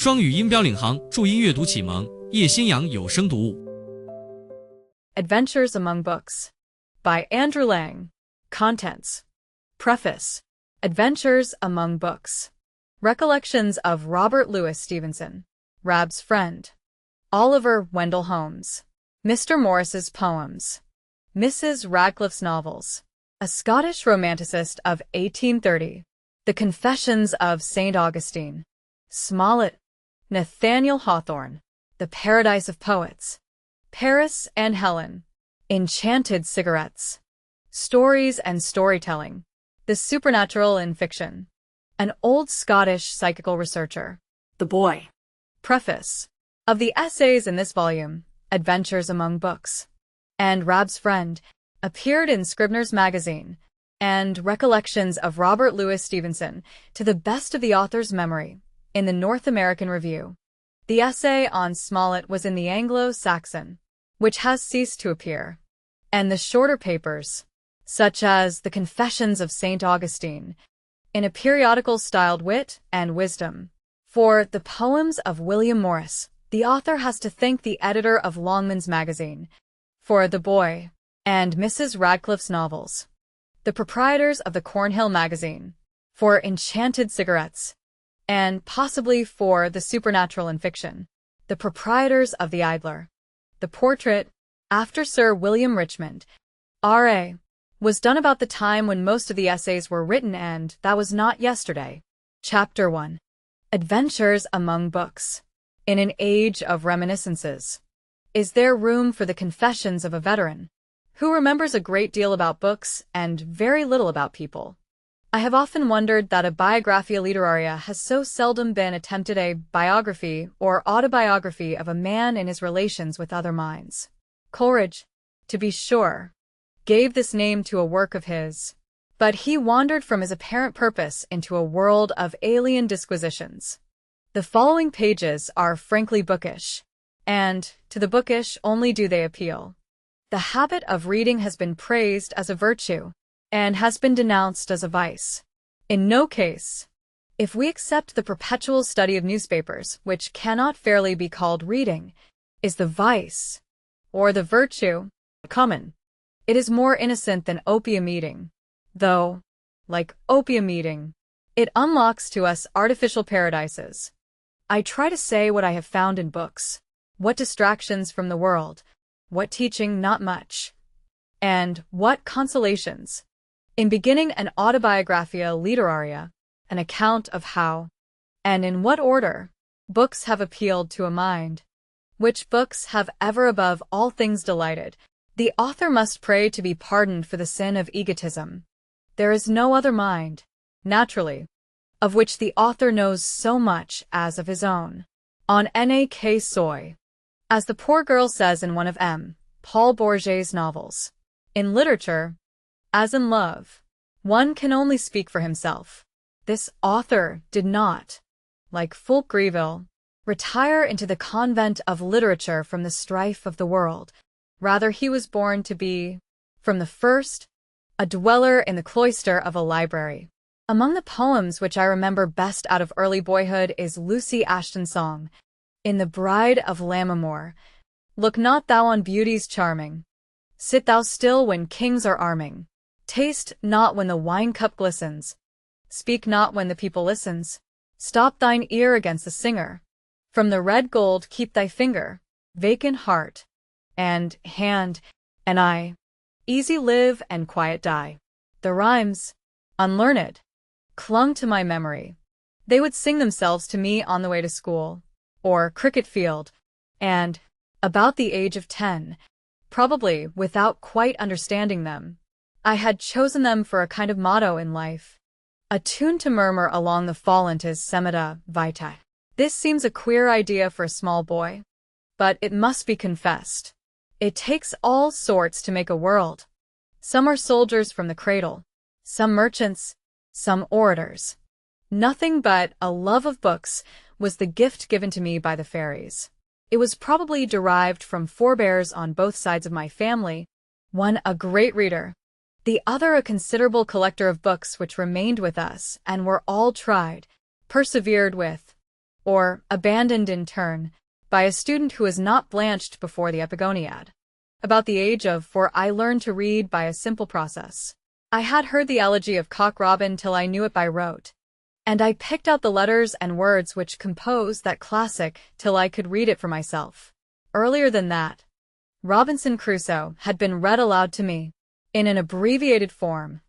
双语音标领航，注音阅读启蒙，叶兴阳有声读物。Adventures Among Books by Andrew Lang. Contents. Preface. Adventures Among Books. Recollections of Robert Louis Stevenson. Rab's Friend. Oliver Wendell Holmes. Mr. Morris's Poems. Mrs. Radcliffe's Novels. A Scottish Romanticist of 1830. The Confessions of St. Augustine. Smollett. Nathaniel Hawthorne. The Paradise of Poets. Paris and Helen. Enchanted Cigarettes. Stories and Storytelling. The Supernatural in Fiction. An Old Scottish Psychical Researcher. The Boy. Preface. Of the essays in this volume, Adventures Among Books and Rab's Friend appeared in Scribner's Magazine, and Recollections of Robert Louis Stevenson, to the best of the author's memory, in the North American Review. The essay on Smollett was in the Anglo-Saxon, which has ceased to appear, and the shorter papers, such as The Confessions of St. Augustine, in a periodical styled Wit and Wisdom. For the poems of William Morris, the author has to thank the editor of Longman's Magazine. For The Boy and Mrs. Radcliffe's Novels, the proprietors of the Cornhill Magazine. For Enchanted Cigarettes, and possibly for The Supernatural in Fiction, the proprietors of The Idler. The portrait, after Sir William Richmond, R.A., was done about the time when most of the essays were written, and that was not yesterday. Chapter 1. Adventures Among Books. In an age of reminiscences, is there room for the confessions of a veteran who remembers a great deal about books and very little about people? I have often wondered that a biographia literaria has so seldom been attempted, a biography or autobiography of a man in his relations with other minds. Coleridge, to be sure, gave this name to a work of his, but he wandered from his apparent purpose into a world of alien disquisitions. The following pages are frankly bookish, and to the bookish only do they appeal. The habit of reading has been praised as a virtue, and has been denounced as a vice. In no case, if we accept the perpetual study of newspapers, which cannot fairly be called reading, is the vice, or the virtue, common. It is more innocent than opium eating, though, like opium eating, it unlocks to us artificial paradises. I try to say what I have found in books, what distractions from the world, what teaching not much, and what consolations. In beginning an autobiographia literaria, an account of how, and in what order, books have appealed to a mind, which books have ever above all things delighted, the author must pray to be pardoned for the sin of egotism. There is no other mind, naturally, of which the author knows so much as of his own. On N.A.K. Soy. As the poor girl says in one of M. Paul Bourget's novels, in literature, as in love, one can only speak for himself. This author did not, like Fulk Greville, retire into the convent of literature from the strife of the world. Rather, he was born to be, from the first, a dweller in the cloister of a library. Among the poems which I remember best out of early boyhood is Lucy Ashton's song, in The Bride of Lammermoor. Look not thou on beauties charming. Sit thou still when kings are arming. Taste not when the wine-cup glistens. Speak not when the people listens. Stop thine ear against the singer. From the red gold keep thy finger, vacant heart, and hand, and eye. Easy live and quiet die. The rhymes, unlearned, clung to my memory. They would sing themselves to me on the way to school, or cricket field, and, about the age of 10, probably without quite understanding them, I had chosen them for a kind of motto in life, a tune to murmur along the fallen is semita vitae. This seems a queer idea for a small boy, but it must be confessed. It takes all sorts to make a world. Some are soldiers from the cradle, some merchants, some orators. Nothing but a love of books was the gift given to me by the fairies. It was probably derived from forebears on both sides of my family, one a great reader, the other a considerable collector of books which remained with us and were all tried, persevered with, or abandoned in turn, by a student who was not blanched before the epigoniad. About the age of 4 I learned to read by a simple process. I had heard the elegy of Cock Robin till I knew it by rote, and I picked out the letters and words which compose that classic till I could read it for myself. Earlier than that, Robinson Crusoe had been read aloud to me, in an abbreviated form.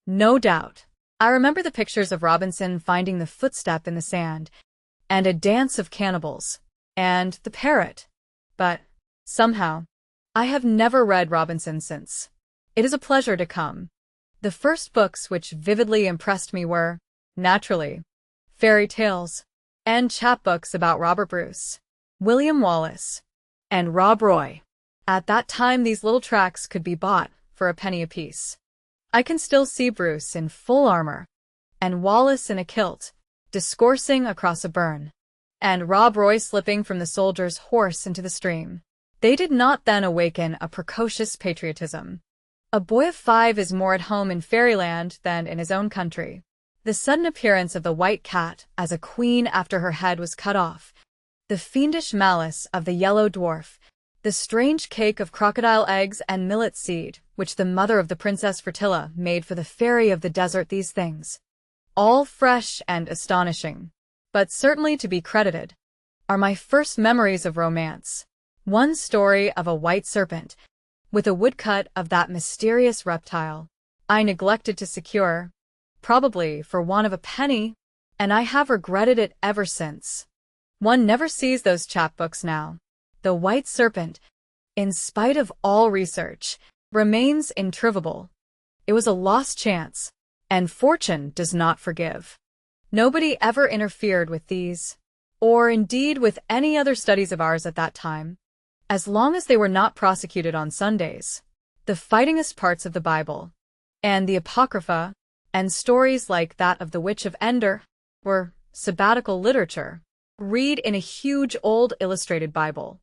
No doubt, I remember the pictures of Robinson finding the footstep in the sand, and a dance of cannibals, and the parrot. But, somehow, I have never read Robinson since. It is a pleasure to come. The first books which vividly impressed me were, naturally, fairy tales, and chapbooks about Robert Bruce, William Wallace, and Rob Roy. At that time these little tracts could be bought for a penny apiece. I can still see Bruce in full armor, and Wallace in a kilt, discoursing across a burn, and Rob Roy slipping from the soldier's horse into the stream. They did not then awaken a precocious patriotism. A boy of 5 is more at home in fairyland than in his own country. The sudden appearance of the white cat as a queen after her head was cut off, the fiendish malice of the yellow dwarf, the strange cake of crocodile eggs and millet seed, which the mother of the Princess Fertilla made for the fairy of the desert, these things, all fresh and astonishing, but certainly to be credited, are my first memories of romance. One story of a white serpent, with a woodcut of that mysterious reptile, I neglected to secure, probably for want of a penny, and I have regretted it ever since. One never sees those chapbooks now. The white serpent, in spite of all research, remains intrivable. It was a lost chance, and fortune does not forgive. Nobody ever interfered with these, or indeed with any other studies of ours at that time, as long as they were not prosecuted on Sundays. The fightingest parts of the Bible, and the Apocrypha, and stories like that of the Witch of Endor, were sabbatical literature. Read in a huge old illustrated Bible.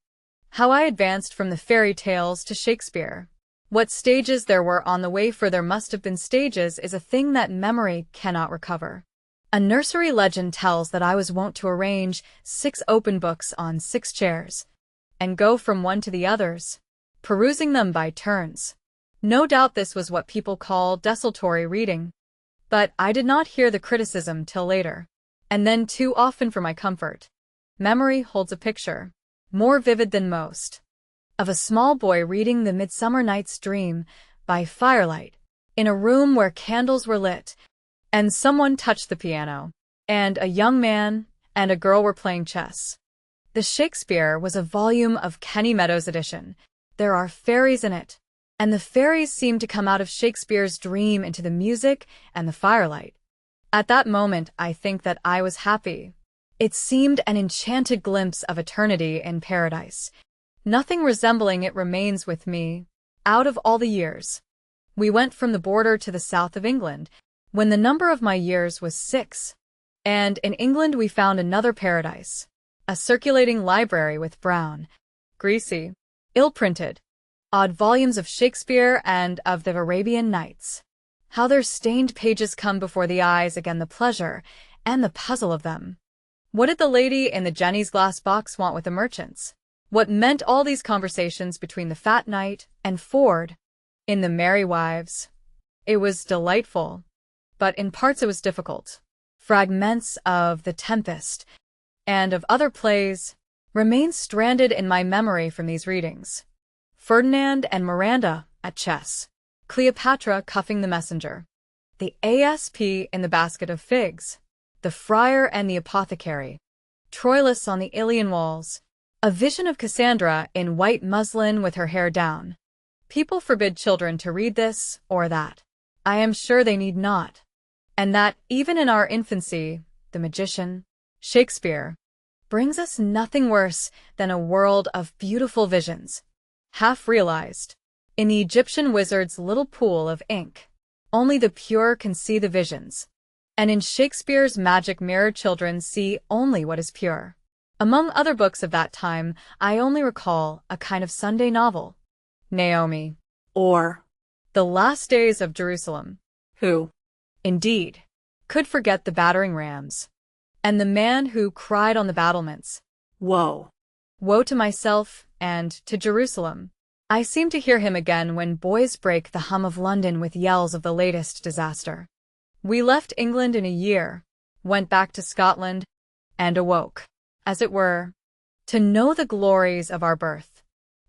How I advanced from the fairy tales to Shakespeare. What stages there were on the way, for there must have been stages, is a thing that memory cannot recover. A nursery legend tells that I was wont to arrange 6 open books on 6 chairs, and go from one to the others, perusing them by turns. No doubt this was what people call desultory reading, but I did not hear the criticism till later, and then too often for my comfort. Memory holds a picture, more vivid than most, of a small boy reading The Midsummer Night's Dream by firelight, in a room where candles were lit, and someone touched the piano, and a young man and a girl were playing chess. The Shakespeare was a volume of Kenny Meadows' edition. There are fairies in it, and the fairies seem to come out of Shakespeare's dream into the music and the firelight. At that moment I think that I was happy. It seemed an enchanted glimpse of eternity in paradise. Nothing resembling it remains with me, out of all the years. We went from the border to the south of England, when the number of my years was 6, and in England we found another paradise, a circulating library with brown, greasy, ill-printed, odd volumes of Shakespeare and of the Arabian Nights. How their stained pages come before the eyes again, the pleasure and the puzzle of them. What did the lady in the Jenny's glass box want with the merchants? What meant all these conversations between the fat knight and Ford in the Merry Wives? It was delightful, but in parts it was difficult. Fragments of The Tempest and of other plays remain stranded in my memory from these readings. Ferdinand and Miranda at chess, Cleopatra cuffing the messenger, the asp in the basket of figs, the friar and the apothecary, Troilus on the Ilion walls, a vision of Cassandra in white muslin with her hair down. People forbid children to read this or that. I am sure they need not. And that, even in our infancy, the magician, Shakespeare, brings us nothing worse than a world of beautiful visions, half realized. In the Egyptian wizard's little pool of ink, only the pure can see the visions. And in Shakespeare's magic mirror children see only what is pure. Among other books of that time, I only recall a kind of Sunday novel, Naomi, or The Last Days of Jerusalem. Who, indeed, could forget the battering rams, and the man who cried on the battlements, "Woe! Woe to myself and to Jerusalem." I seem to hear him again when boys break the hum of London with yells of the latest disaster. We left England in a year, went back to Scotland, and awoke, as it were, to know the glories of our birth.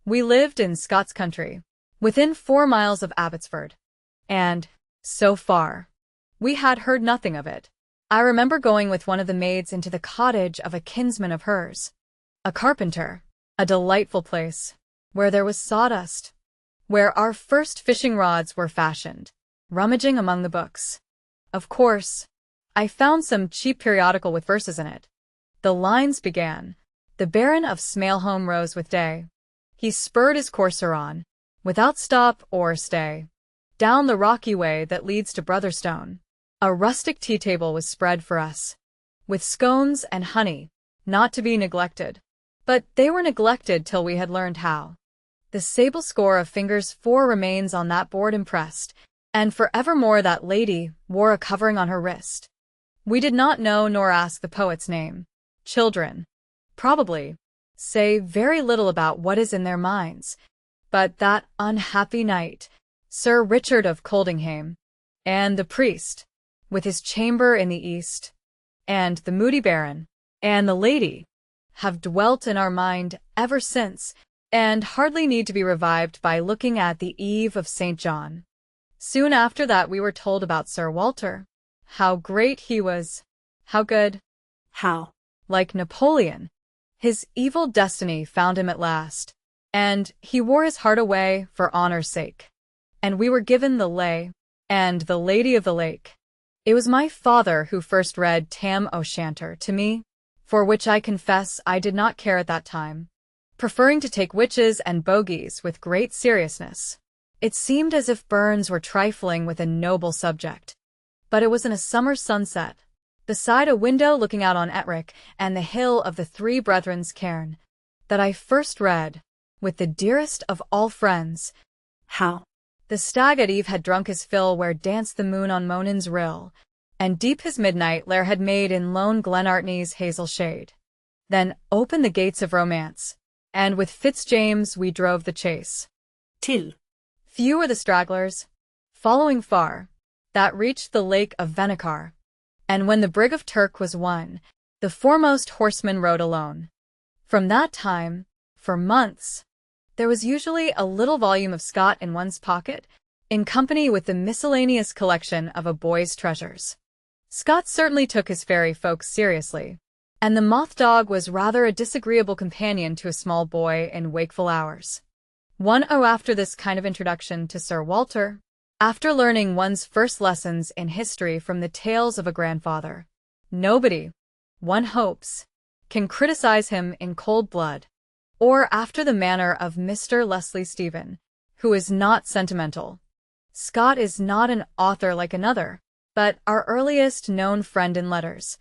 We lived in Scots country, within 4 miles of Abbotsford, and, so far, we had heard nothing of it. I remember going with one of the maids into the cottage of a kinsman of hers, a carpenter, a delightful place, where there was sawdust, where our first fishing rods were fashioned, rummaging among the books. Of course, I found some cheap periodical with verses in it. The lines began, "The Baron of Smailholm rose with day. He spurred his courser on, without stop or stay, down the rocky way that leads to Brotherstone. A rustic tea-table was spread for us, with scones and honey, not to be neglected. But they were neglected till we had learned how. The sable score of fingers 4 remains on that board impressed, and for evermore that lady wore a covering on her wrist." We did not know nor ask the poet's name. Children, probably, say very little about what is in their minds. But that unhappy knight, Sir Richard of Coldinghame, and the priest, with his chamber in the east, and the moody baron, and the lady, have dwelt in our mind ever since, and hardly need to be revived by looking at the Eve of St. John. Soon after that we were told about Sir Walter, how great he was, how good, how, like Napoleon, his evil destiny found him at last, and he wore his heart away for honor's sake. And we were given the Lay, and the Lady of the Lake. It was my father who first read Tam O'Shanter to me, for which I confess I did not care at that time, preferring to take witches and bogies with great seriousness. It seemed as if Burns were trifling with a noble subject. But it was in a summer sunset, beside a window looking out on Ettrick and the hill of the Three Brethren's cairn, that I first read, with the dearest of all friends, how the stag at eve had drunk his fill where danced the moon on Monan's rill, and deep his midnight lair had made in lone Glenartney's hazel shade. Then opened the gates of romance, and with Fitzjames we drove the chase, till few were the stragglers, following far, that reached the lake of Venacar. And when the brig of Turk was won, the foremost horseman rode alone. From that time, for months, there was usually a little volume of Scott in one's pocket, in company with the miscellaneous collection of a boy's treasures. Scott certainly took his fairy folks seriously, and the moth dog was rather a disagreeable companion to a small boy in wakeful hours. After this kind of introduction to Sir Walter, after learning one's first lessons in history from the tales of a grandfather, nobody, one hopes, can criticize him in cold blood, or after the manner of Mr. Leslie Stephen, who is not sentimental. Scott is not an author like another, but our earliest known friend in letters.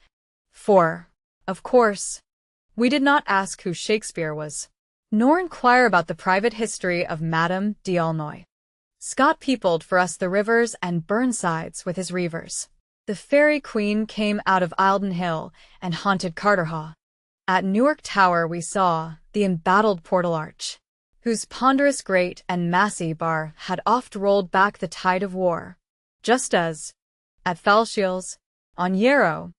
For, of course, we did not ask who Shakespeare was, nor inquire about the private history of Madame d'Aulnoy. Scott peopled for us the rivers and burnsides with his reivers. The Fairy Queen came out of Eildon Hill and haunted Carterhaugh. At Newark Tower we saw the embattled portal arch, whose ponderous grate and massy bar had oft rolled back the tide of war, just as, at Falshiels, on Yarrow,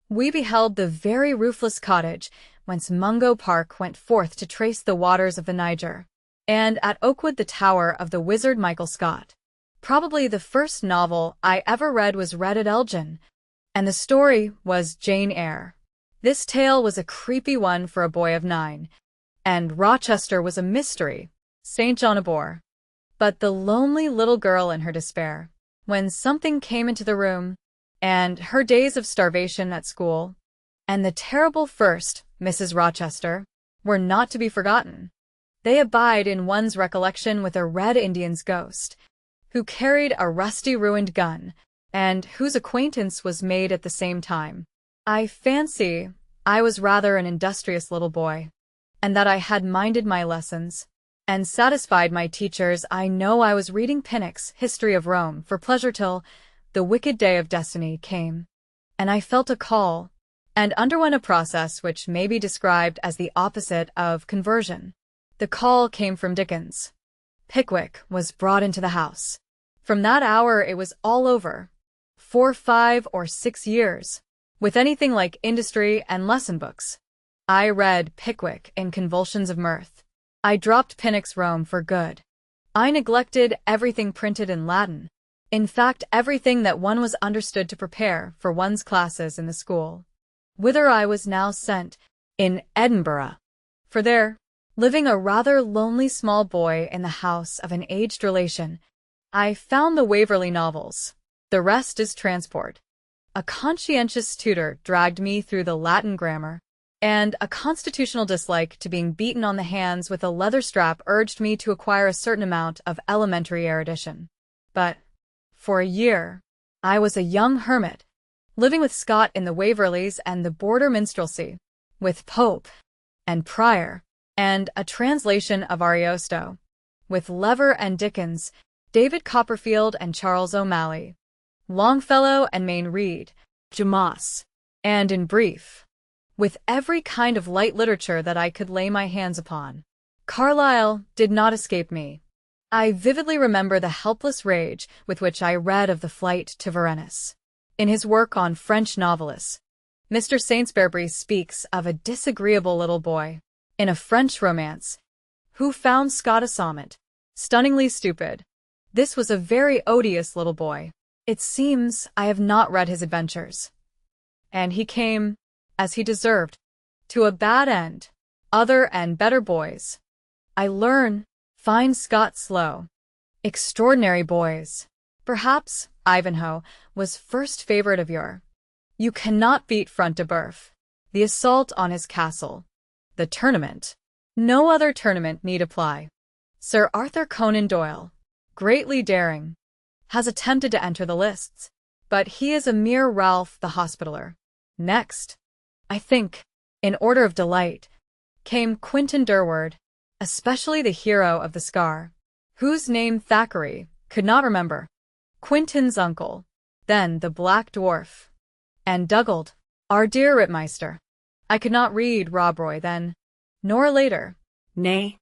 we beheld the very roofless cottage whence Mungo Park went forth to trace the waters of the Niger, and at Oakwood the tower of the wizard Michael Scott. Probably the first novel I ever read was read at Elgin, and the story was Jane Eyre. This tale was a creepy one for a boy of 9, and Rochester was a mystery, St. John a bore. But the lonely little girl in her despair, when something came into the room, and her days of starvation at school, and the terrible first, Mrs. Rochester, were not to be forgotten. They abide in one's recollection with a Red Indian's ghost, who carried a rusty ruined gun, and whose acquaintance was made at the same time. I fancy I was rather an industrious little boy, and that I had minded my lessons, and satisfied my teachers. I know I was reading Pinnock's History of Rome for pleasure till the wicked day of destiny came, and I felt a call, and underwent a process which may be described as the opposite of conversion. The call came from Dickens. Pickwick was brought into the house. From that hour it was all over. For 5 or 6 years, with anything like industry and lesson books, I read Pickwick in convulsions of mirth. I dropped Pinnock's Rome for good. I neglected everything printed in Latin. In fact, everything that one was understood to prepare for one's classes in the school, whither I was now sent, in Edinburgh. For there, living a rather lonely small boy in the house of an aged relation, I found the Waverley novels. The rest is transport. A conscientious tutor dragged me through the Latin grammar, and a constitutional dislike to being beaten on the hands with a leather strap urged me to acquire a certain amount of elementary erudition. But, for a year, I was a young hermit, living with Scott in the Waverleys and the border minstrelsy, with Pope and Prior, and a translation of Ariosto, with Lever and Dickens, David Copperfield and Charles O'Malley, Longfellow and Mayne Reid, Dumas, and in brief, with every kind of light literature that I could lay my hands upon. Carlyle did not escape me. I vividly remember the helpless rage with which I read of the flight to Varenus. In his work on French novelists, Mr. Saintsbury speaks of a disagreeable little boy, in a French romance, who found Scott a sonnet, stunningly stupid. This was a very odious little boy. It seems I have not read his adventures. And he came, as he deserved, to a bad end. Other and better boys, I learn, find Scott slow. Extraordinary boys. Perhaps Ivanhoe was first favorite of your. You cannot beat Front de Bœuf. The assault on his castle. The tournament. No other tournament need apply. Sir Arthur Conan Doyle, greatly daring, has attempted to enter the lists, but he is a mere Ralph the Hospitaller. Next, I think, in order of delight, came Quentin Durward, especially the hero of the Scar, whose name Thackeray could not remember. Quentin's uncle, then the Black Dwarf, and Dugald, our dear Rittmeister. I could not read Rob Roy then, nor later. Nay,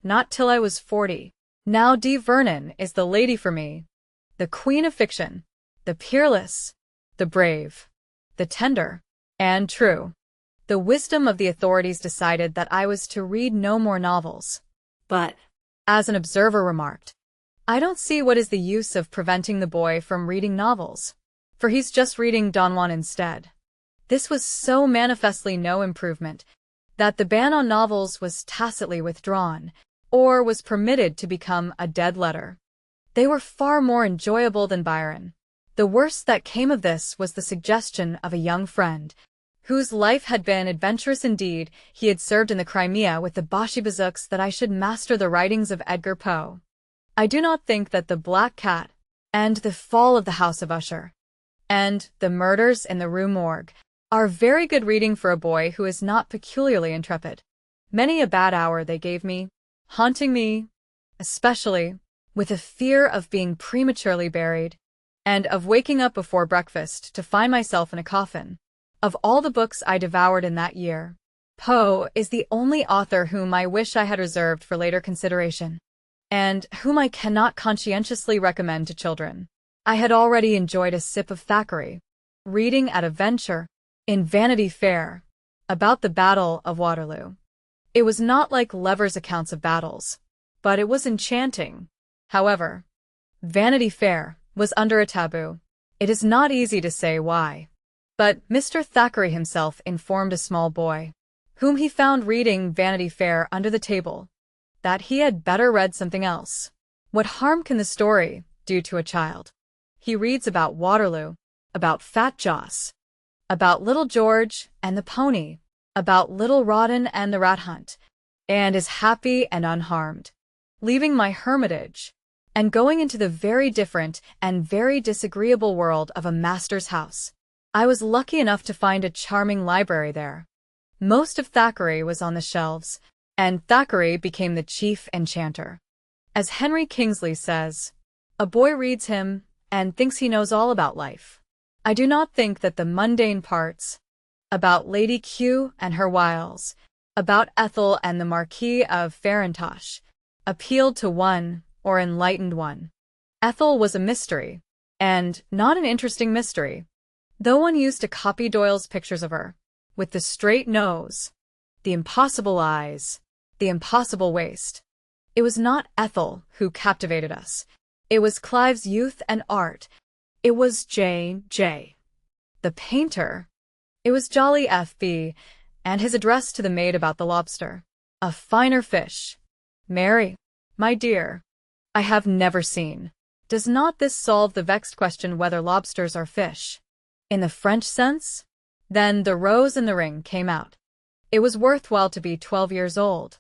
not till I was 40. Now D. Vernon is the lady for me, the queen of fiction, the peerless, the brave, the tender, and true. The wisdom of the authorities decided that I was to read no more novels. But, as an observer remarked, I don't see what is the use of preventing the boy from reading novels, for he's just reading Don Juan instead. This was so manifestly no improvement that the ban on novels was tacitly withdrawn, or was permitted to become a dead letter. They were far more enjoyable than Byron. The worst that came of this was the suggestion of a young friend, whose life had been adventurous indeed. He had served in the Crimea with the Boshie-Bazooks, that I should master the writings of Edgar Poe. I do not think that The Black Cat, and The Fall of the House of Usher, and The Murders in the Rue Morgue are very good reading for a boy who is not peculiarly intrepid. Many a bad hour they gave me, haunting me, especially, with a fear of being prematurely buried, and of waking up before breakfast to find myself in a coffin. Of all the books I devoured in that year, Poe is the only author whom I wish I had reserved for later consideration, and whom I cannot conscientiously recommend to children. I had already enjoyed a sip of Thackeray, reading at a venture, in Vanity Fair, about the Battle of Waterloo. It was not like Lever's accounts of battles, but it was enchanting. However, Vanity Fair was under a taboo. It is not easy to say why. But Mr. Thackeray himself informed a small boy, whom he found reading Vanity Fair under the table, that he had better read something else. What harm can the story do to a child? He reads about Waterloo, about Fat Joss, about Little George and the pony, about Little Rawdon and the rat hunt, and is happy and unharmed, leaving my hermitage, and going into the very different and very disagreeable world of a master's house. I was lucky enough to find a charming library there. Most of Thackeray was on the shelves, and Thackeray became the chief enchanter. As Henry Kingsley says, a boy reads him and thinks he knows all about life. I do not think that the mundane parts, about Lady Kew and her wiles, about Ethel and the Marquis of Farintosh, appealed to one, or enlightened one. Ethel was a mystery, and not an interesting mystery, though one used to copy Doyle's pictures of her, with the straight nose, the impossible eyes, the impossible waist. It was not Ethel who captivated us. It was Clive's youth and art. It was J.J., the painter. It was jolly F.B., and his address to the maid about the lobster. A finer fish. Mary, my dear, I have never seen. Does not this solve the vexed question whether lobsters are fish? In the French sense? Then The Rose and the Ring came out. It was worthwhile to be 12 years old.